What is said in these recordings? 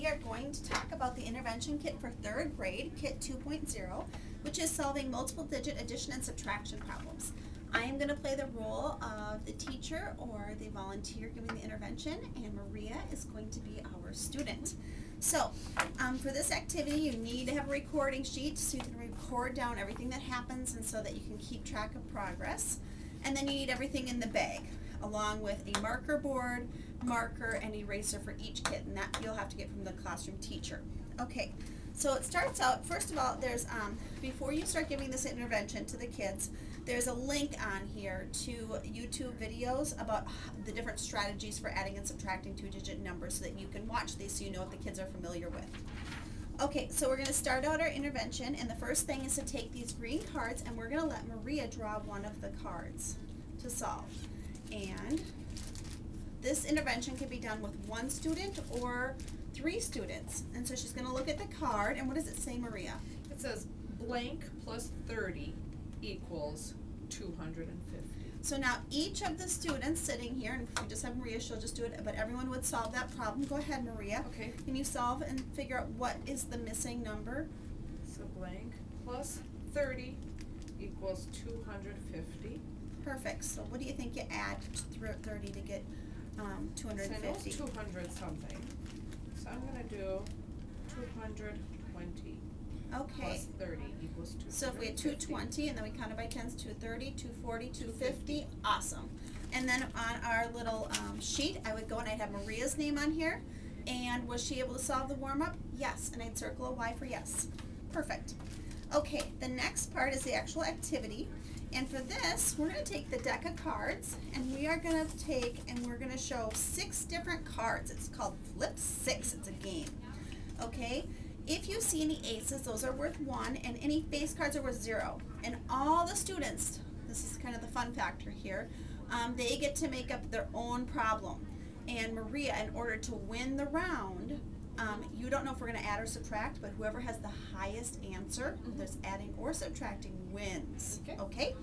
we are going to talk about the intervention kit for 3rd grade, Kit 2.0, which is solving multiple digit addition and subtraction problems. I am going to play the role of the teacher or the volunteer giving the intervention, and Maria is going to be our student. So, for this activity, you need to have a recording sheet so you can record down everything that happens and so that you can keep track of progress. And then you need everything in the bag, along with a marker board, marker, and eraser for each kit, and that you'll have to get from the classroom teacher. Okay, so it starts out, first of all, there's, before you start giving this intervention to the kids, there's a link on here to YouTube videos about the different strategies for adding and subtracting 2-digit numbers so that you can watch these so you know what the kids are familiar with. Okay, so we're going to start out our intervention, and the first thing is to take these green cards, and we're going to let Maria draw one of the cards to solve. And this intervention can be done with 1 student or 3 students. And so she's going to look at the card, and what does it say, Maria? It says blank plus 30 equals 250. So now each of the students sitting here, and if we just have Maria, she'll just do it, but everyone would solve that problem. Go ahead, Maria. Okay. Can you solve and figure out what is the missing number? So blank plus 30 equals 250. Perfect. So what do you think you add to 30 to get 250? So I know it's 200 something. So I'm going to do 220. Okay. Plus 30 equals 250. So if we had 220 and then we counted by tens, 230, 240, 250, awesome. And then on our little sheet, I would go and I'd have Maria's name on here. And was she able to solve the warm-up? Yes. And I'd circle a Y for yes. Perfect. Okay, the next part is the actual activity. And for this, we're going to take the deck of cards, and we are going to take and we're going to show 6 different cards. It's called Flip 6. It's a game. Okay? If you see any aces, those are worth 1, and any face cards are worth 0. And all the students, this is kind of the fun factor here, they get to make up their own problem. And Maria, in order to win the round, you don't know if we're going to add or subtract, but whoever has the highest answer, whether it's adding or subtracting, wins. Okay?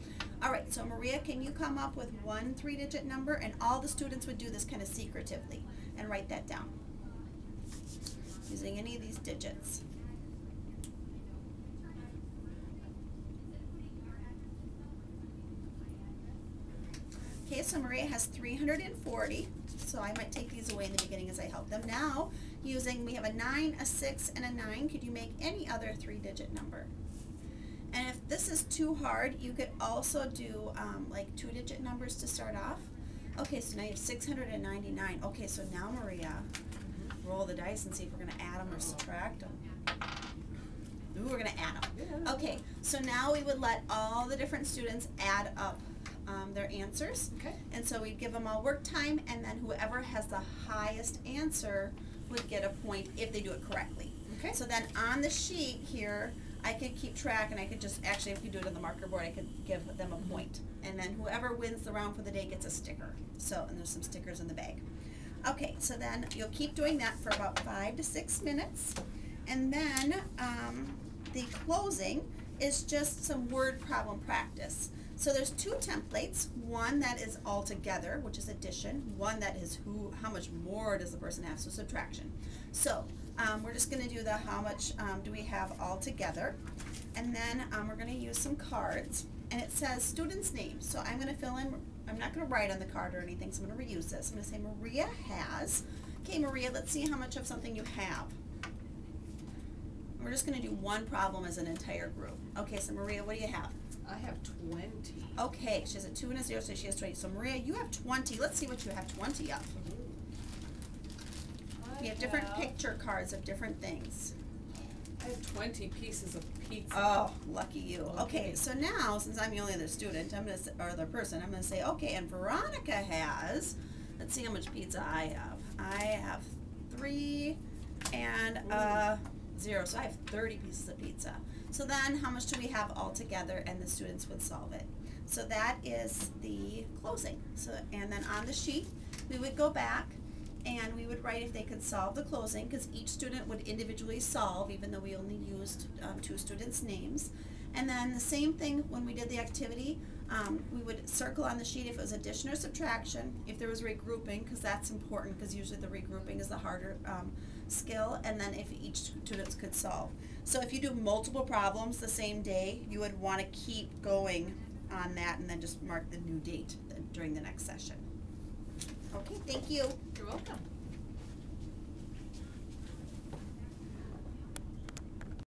All right, so Maria, can you come up with 1 3-digit number? And all the students would do this kind of secretively and write that down using any of these digits. Okay, so Maria has 340, so I might take these away in the beginning as I help them. Now, we have a 9, a 6, and a 9. Could you make any other 3-digit number? And if this is too hard, you could also do like 2-digit numbers to start off. Okay, so now you have 699. Okay, so now Maria, roll the dice and see if we're going to add them or subtract them. Ooh, we're going to add them. Yeah. Okay, so now we would let all the different students add up their answers. Okay. And so we'd give them all work time, and then whoever has the highest answer would get a point if they do it correctly. Okay. So then on the sheet here, I could keep track, and I could just, actually if you do it on the marker board, I could give them a point. And then whoever wins the round for the day gets a sticker. So, and there's some stickers in the bag. Okay, so then you'll keep doing that for about 5 to 6 minutes. And then the closing is just some word problem practice. So there's 2 templates, one that is all together, which is addition, one that is how much more does the person have, so subtraction. So we're just going to do the how much do we have all together, and then we're going to use some cards, and it says student's name. So I'm going to fill in, I'm not going to write on the card or anything, so I'm going to reuse this. I'm going to say Maria has. Okay, Maria, let's see how much of something you have. We're just going to do one problem as an entire group. Okay, so Maria, what do you have? I have 20. Okay, she has a 2 and a 0, so she has 20. So Maria, you have 20. Let's see what you have 20 of. We have different picture cards of different things. I have 20 pieces of pizza. Oh, lucky you. Lucky. Okay, so now, since I'm the only other student, or other person, I'm going to say, okay, and Veronica has, let's see how much pizza I have. I have 3 and 0, so I have 30 pieces of pizza. So then, how much do we have all together? And the students would solve it. So that is the closing. So, and then on the sheet, we would go back and we would write if they could solve the closing, because each student would individually solve, even though we only used 2 students' names. And then the same thing when we did the activity, We would circle on the sheet if it was addition or subtraction, if there was regrouping, because that's important, because usually the regrouping is the harder skill, and then if each student could solve. So if you do multiple problems the same day, you would want to keep going on that and then just mark the new date during the next session. Okay, thank you. You're welcome.